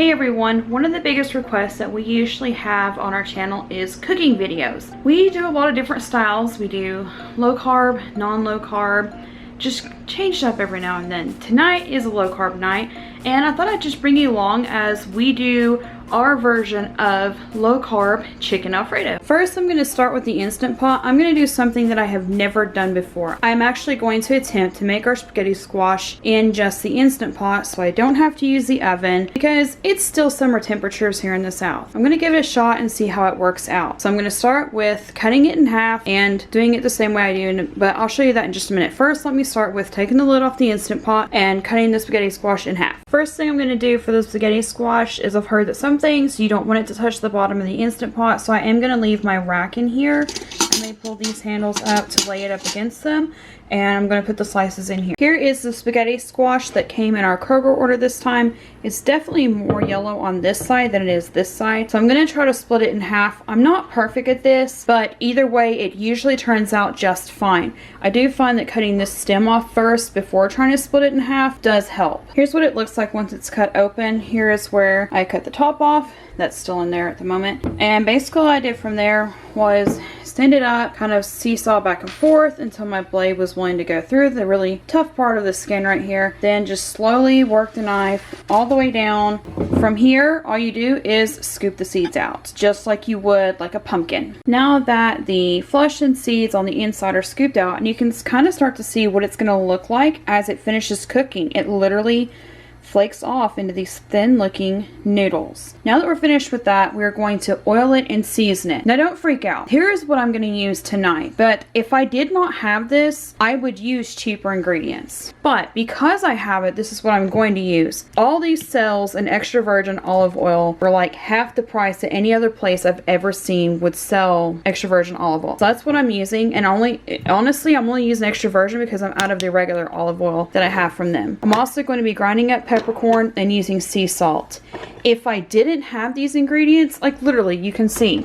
Hey everyone, one of the biggest requests that we usually have on our channel is cooking videos. We do a lot of different styles. We do low carb, non-low carb, just change it up every now and then. Tonight is a low carb night, and I thought I'd just bring you along as we do our version of low carb chicken Alfredo. First, I'm going to start with the Instant Pot. I'm going to do something that I have never done before. I'm actually going to attempt to make our spaghetti squash in just the Instant Pot so I don't have to use the oven because it's still summer temperatures here in the South. I'm going to give it a shot and see how it works out. So I'm going to start with cutting it in half and doing it the same way I do, but I'll show you that in just a minute. First, let me start with taking the lid off the Instant Pot and cutting the spaghetti squash in half. First thing I'm going to do for the spaghetti squash is I've heard that some things you don't want it to touch the bottom of the Instant Pot, so I am going to leave my rack in here. I may pull these handles up to lay it up against them, and I'm going to put the slices in here. Here is the spaghetti squash that came in our Kroger order this time. It's definitely more yellow on this side than it is this side, so I'm going to try to split it in half. I'm not perfect at this, but either way it usually turns out just fine. I do find that cutting this stem off first before trying to split it in half does help. Here's what it looks like once it's cut open. Here is where I cut the top off. That's still in there at the moment. And basically all I did from there was stand it up, kind of seesaw back and forth until my blade was willing to go through the really tough part of the skin right here. Then just slowly work the knife all the way down. From here, all you do is scoop the seeds out, just like you would like a pumpkin. Now that the flesh and seeds on the inside are scooped out, and you can kind of start to see what it's going to look like as it finishes cooking. It literally flakes off into these thin looking noodles. Now that we're finished with that, we're going to oil it and season it. Now don't freak out. Here's what I'm going to use tonight, but if I did not have this, I would use cheaper ingredients. But because I have it, this is what I'm going to use. All these cells and extra virgin olive oil were like half the price that any other place I've ever seen would sell extra virgin olive oil. So that's what I'm using, and honestly, I'm only using extra virgin because I'm out of the regular olive oil that I have from them. I'm also going to be grinding up peppercorn and using sea salt. If I didn't have these ingredients, like literally you can see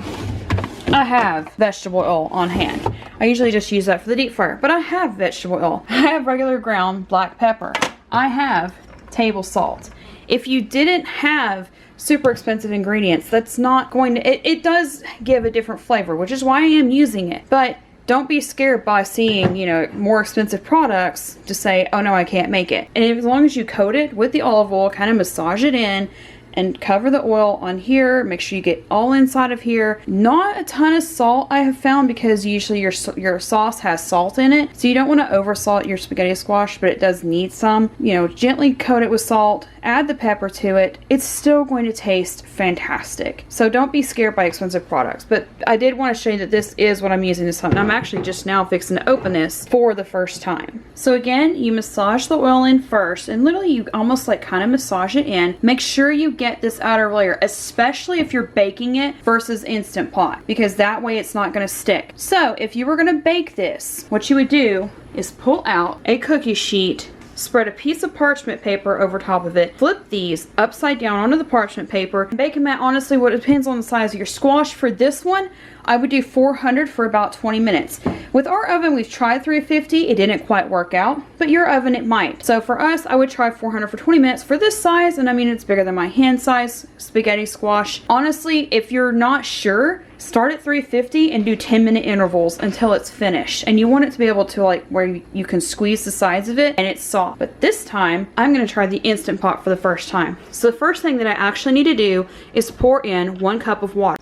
I have vegetable oil on hand. I usually just use that for the deep fryer, but I have vegetable oil. I have regular ground black pepper. I have table salt. If you didn't have super expensive ingredients, that's not going to, it does give a different flavor, which is why I am using it. But don't be scared by seeing, you know, more expensive products to say, oh no, I can't make it. And as long as you coat it with the olive oil, kind of massage it in and cover the oil on here, make sure you get all inside of here. Not a ton of salt I have found, because usually your sauce has salt in it. So you don't want to over salt your spaghetti squash, but it does need some. You know, gently coat it with salt, add the pepper to it. It's still going to taste fantastic. So don't be scared by expensive products. But I did want to show you that this is what I'm using this time. And I'm actually just now fixing to open this for the first time. So again, you massage the oil in first, and literally you almost like kind of massage it in. Make sure you get this outer layer, especially if you're baking it versus Instant Pot, because that way it's not going to stick. So if you were going to bake this, what you would do is pull out a cookie sheet, spread a piece of parchment paper over top of it, flip these upside down onto the parchment paper, and bake them at, honestly, what depends on the size of your squash. For this one, I would do 400 for about 20 minutes. With our oven, we've tried 350. It didn't quite work out, but your oven, it might. So for us, I would try 400 for 20 minutes for this size, and I mean, it's bigger than my hand size spaghetti squash. Honestly, if you're not sure, start at 350 and do 10-minute intervals until it's finished. And you want it to be able to, like, where you can squeeze the sides of it and it's soft. But this time, I'm going to try the Instant Pot for the first time. So the first thing that I actually need to do is pour in 1 cup of water.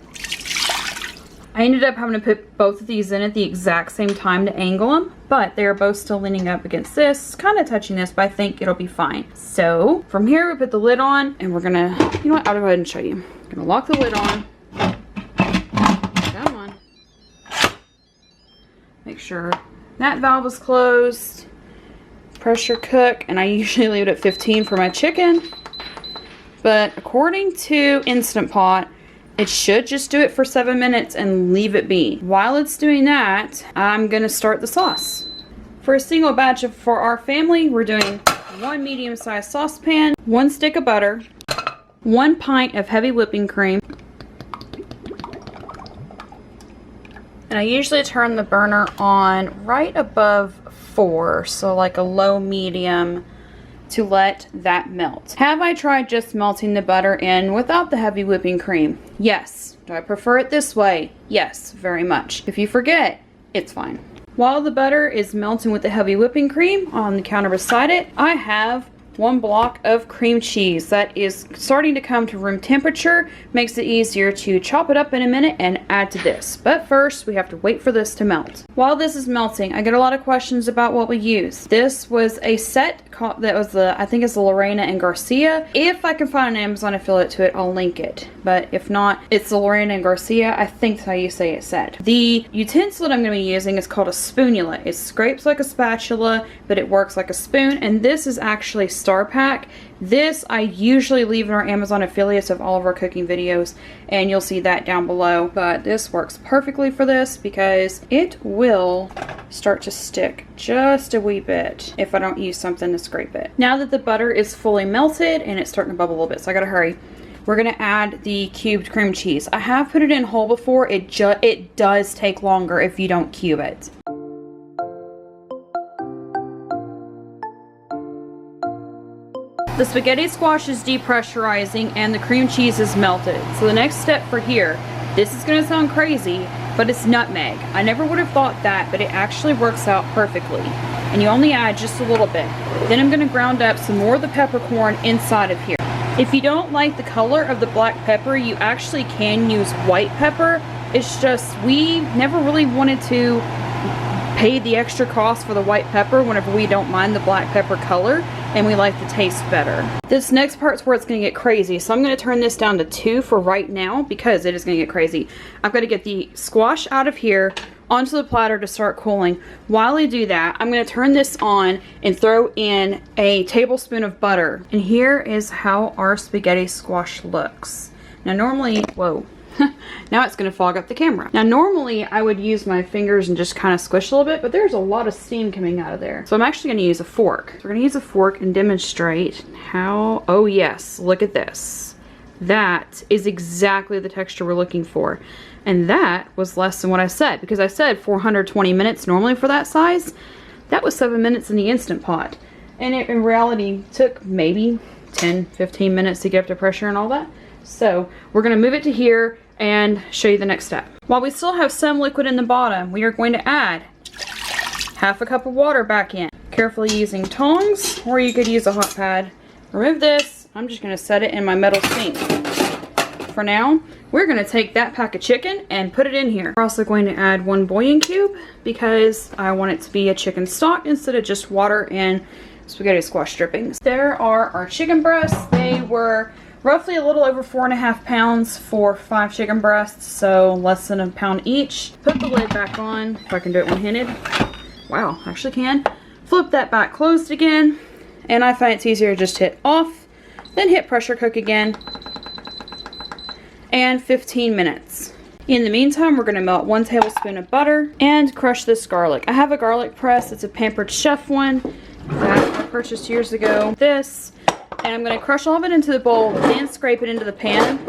I ended up having to put both of these in at the exact same time to angle them, but they are both still leaning up against this, kind of touching this, but I think it'll be fine. So from here, we put the lid on, and we're gonna, you know what, I'll go ahead and show you. I'm gonna lock the lid on. Come on. Make sure that valve is closed. Pressure cook, and I usually leave it at 15 for my chicken, but according to Instant Pot, it should just do it for 7 minutes and leave it be. While it's doing that, I'm gonna start the sauce. For a single batch for our family, we're doing 1 medium-sized saucepan, 1 stick of butter, 1 pint of heavy whipping cream, and I usually turn the burner on right above 4, so like a low medium to let that melt. Have I tried just melting the butter in without the heavy whipping cream? Yes. Do I prefer it this way? Yes, very much. If you forget, it's fine. While the butter is melting with the heavy whipping cream on the counter beside it, I have 1 block of cream cheese that is starting to come to room temperature. Makes it easier to chop it up in a minute and add to this. But first, we have to wait for this to melt. While this is melting, I get a lot of questions about what we use. This was a set that was I think it's the Lorena and Garcia. If I can find an Amazon affiliate to it, I'll link it. But if not, it's the Lorena and Garcia. I think that's how you say it said. The utensil that I'm going to be using is called a spoonula. It scrapes like a spatula, but it works like a spoon. And this is actually Star Pack. This I usually leave in our Amazon affiliates of all of our cooking videos, and you'll see that down below. But this works perfectly for this because it will start to stick just a wee bit if I don't use something to scrape it. Now that the butter is fully melted and it's starting to bubble a little bit, so I gotta hurry. We're gonna add the cubed cream cheese. I have put it in whole before. It does take longer if you don't cube it. The spaghetti squash is depressurizing and the cream cheese is melted. So the next step for here, this is gonna sound crazy, but it's nutmeg. I never would have thought that, but it actually works out perfectly. And you only add just a little bit. Then I'm gonna ground up some more of the peppercorn inside of here. If you don't like the color of the black pepper, you actually can use white pepper. It's just, we never really wanted to pay the extra cost for the white pepper whenever we don't mind the black pepper color and we like the taste better. This next part's where it's gonna get crazy. So I'm gonna turn this down to 2 for right now because it is gonna get crazy. I'm gonna get the squash out of here onto the platter to start cooling. While I do that, I'm gonna turn this on and throw in a tablespoon of butter. And here is how our spaghetti squash looks. Now normally, whoa. Now it's going to fog up the camera. Now normally I would use my fingers and just kind of squish a little bit, but there's a lot of steam coming out of there. So I'm actually going to use a fork. So we're going to use a fork and demonstrate how, oh yes, look at this. That is exactly the texture we're looking for. And that was less than what I said, because I said 420 minutes normally for that size. That was 7 minutes in the Instant Pot. And it in reality took maybe 10-15 minutes to get up to pressure and all that. So we're going to move it to here and show you the next step. While we still have some liquid in the bottom, we are going to add 1/2 cup of water back in. Carefully using tongs, or you could use a hot pad. Remove this. I'm just going to set it in my metal sink. For now, we're going to take that pack of chicken and put it in here. We're also going to add 1 bouillon cube because I want it to be a chicken stock instead of just water and spaghetti squash drippings. There are our chicken breasts. They were roughly a little over 4.5 pounds for 5 chicken breasts, so less than a pound each. Put the lid back on, if I can do it one-handed. Wow, actually can. Flip that back closed again, and I find it's easier to just hit off, then hit pressure cook again, and 15 minutes. In the meantime, we're going to melt 1 tablespoon of butter and crush this garlic. I have a garlic press. It's a Pampered Chef one that I purchased years ago. This. And I'm going to crush all of it into the bowl, then scrape it into the pan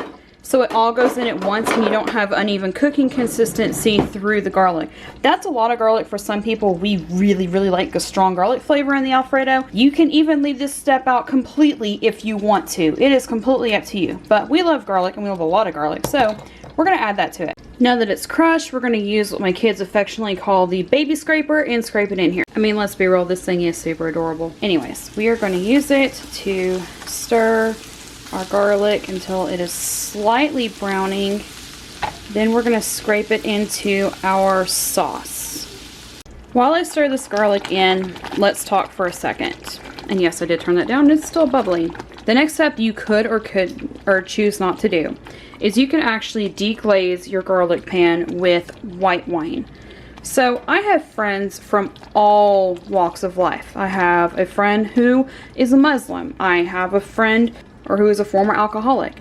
so it all goes in at once and you don't have uneven cooking consistency through the garlic. That's a lot of garlic for some people. We really, really like a strong garlic flavor in the Alfredo. You can even leave this step out completely if you want to. It is completely up to you. But we love garlic and we love a lot of garlic, so we're going to add that to it. Now that it's crushed, we're going to use what my kids affectionately call the baby scraper and scrape it in here. I mean, let's be real, this thing is super adorable. Anyways, we are going to use it to stir our garlic until it is slightly browning. Then we're going to scrape it into our sauce. While I stir this garlic in, let's talk for a second. And yes, I did turn that down. It's still bubbling. The next step you could or choose not to do is you can actually deglaze your garlic pan with white wine. So I have friends from all walks of life. I have a friend who is a Muslim. I have a friend who is a former alcoholic.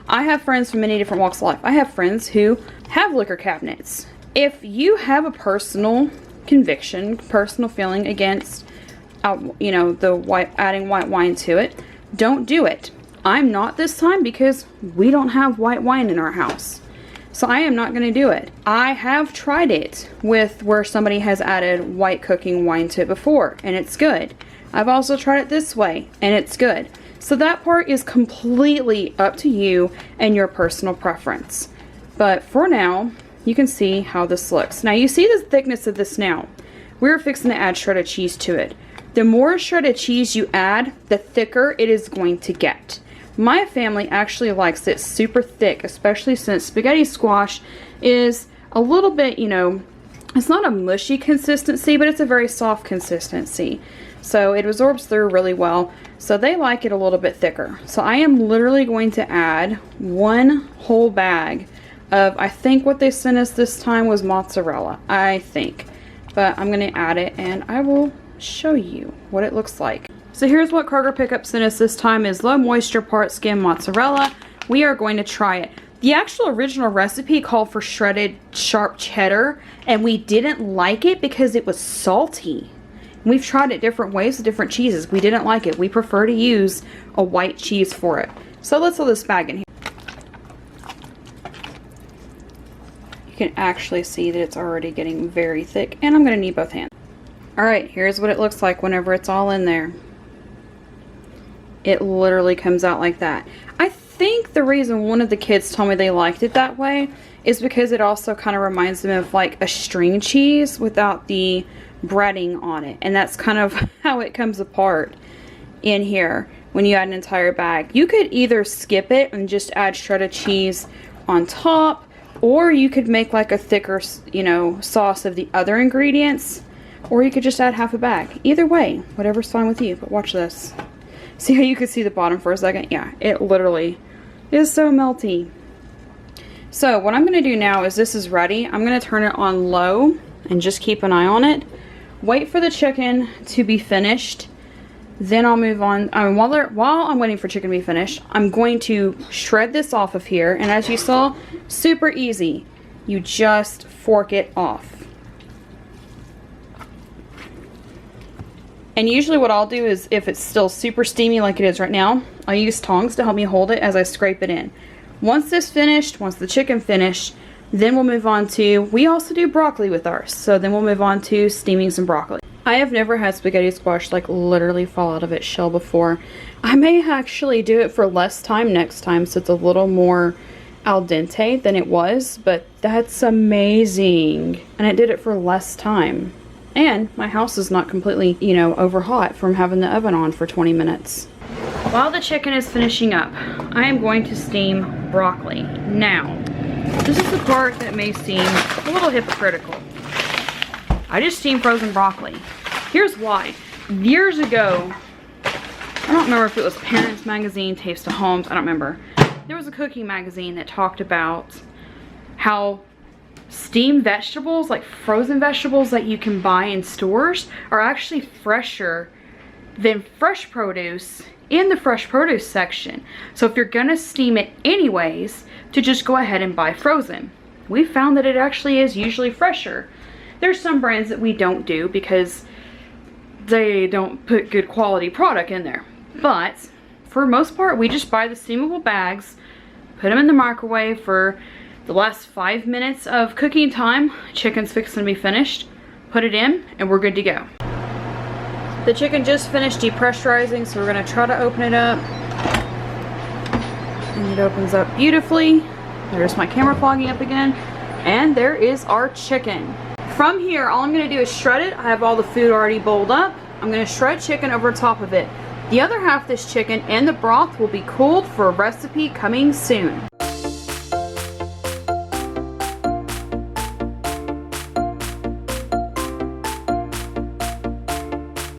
I have friends from many different walks of life. I have friends who have liquor cabinets. If you have a personal conviction, personal feeling against adding white wine to it, don't do it. I'm not this time because we don't have white wine in our house. So I am not going to do it. I have tried it with where somebody has added white cooking wine to it before and it's good. I've also tried it this way, and it's good. So that part is completely up to you and your personal preference. But for now, you can see how this looks. Now you see the thickness of this now. We're fixing to add shredded cheese to it. The more shredded cheese you add, the thicker it is going to get. My family actually likes it super thick, especially since spaghetti squash is a little bit, you know, it's not a mushy consistency, but it's a very soft consistency. So it absorbs through really well. So they like it a little bit thicker. So I am literally going to add 1 whole bag of, I think what they sent us this time was mozzarella, I think. But I'm going to add it and I will show you what it looks like. So here's what Kroger Pickup sent us this time is low moisture part skim mozzarella. We are going to try it. The actual original recipe called for shredded sharp cheddar, and we didn't like it because it was salty. We've tried it different ways with different cheeses. We didn't like it. We prefer to use a white cheese for it. So let's throw this bag in here. You can actually see that it's already getting very thick, and I'm going to need both hands. Alright, here's what it looks like whenever it's all in there. It literally comes out like that. I think the reason one of the kids told me they liked it that way is because it also kind of reminds them of like a string cheese without the breading on it. And that's kind of how it comes apart in here when you add an entire bag. You could either skip it and just add shredded cheese on top, or you could make like a thicker, you know, sauce of the other ingredients, or you could just add half a bag. Either way, whatever's fine with you. But watch this. See how you could see the bottom for a second? Yeah, it literally is so melty. So what I'm going to do now is this is ready. I'm going to turn it on low and just keep an eye on it. Wait for the chicken to be finished. Then I'll move on. While I'm waiting for chicken to be finished, I'm going to shred this off of here. And as you saw, super easy. You just fork it off. And usually what I'll do is, if it's still super steamy like it is right now, I'll use tongs to help me hold it as I scrape it in. Once this finished, once the chicken finished, then we'll move on to, we also do broccoli with ours. So then we'll move on to steaming some broccoli. I have never had spaghetti squash like literally fall out of its shell before. I may actually do it for less time next time so it's a little more al dente than it was, but that's amazing. And I did it for less time. And my house is not completely, you know, over hot from having the oven on for 20 minutes. While the chicken is finishing up, I am going to steam broccoli. Now, this is the part that may seem a little hypocritical. I just steam frozen broccoli. Here's why. Years ago, I don't remember if it was Parents Magazine, Taste of Homes, I don't remember. There was a cooking magazine that talked about how steamed vegetables, like frozen vegetables that you can buy in stores, are actually fresher than fresh produce in the fresh produce section. So if you're gonna steam it anyways, to just go ahead and buy frozen. We found that it actually is usually fresher. There's some brands that we don't do because they don't put good quality product in there. But for most part, we just buy the steamable bags, put them in the microwave for the last 5 minutes of cooking time. Chicken's fixing to be finished. Put it in and we're good to go. The chicken just finished depressurizing, so we're gonna try to open it up. And it opens up beautifully. There's my camera fogging up again. And there is our chicken. From here, all I'm gonna do is shred it. I have all the food already bowled up. I'm gonna shred chicken over top of it. The other half of this chicken and the broth will be cooled for a recipe coming soon.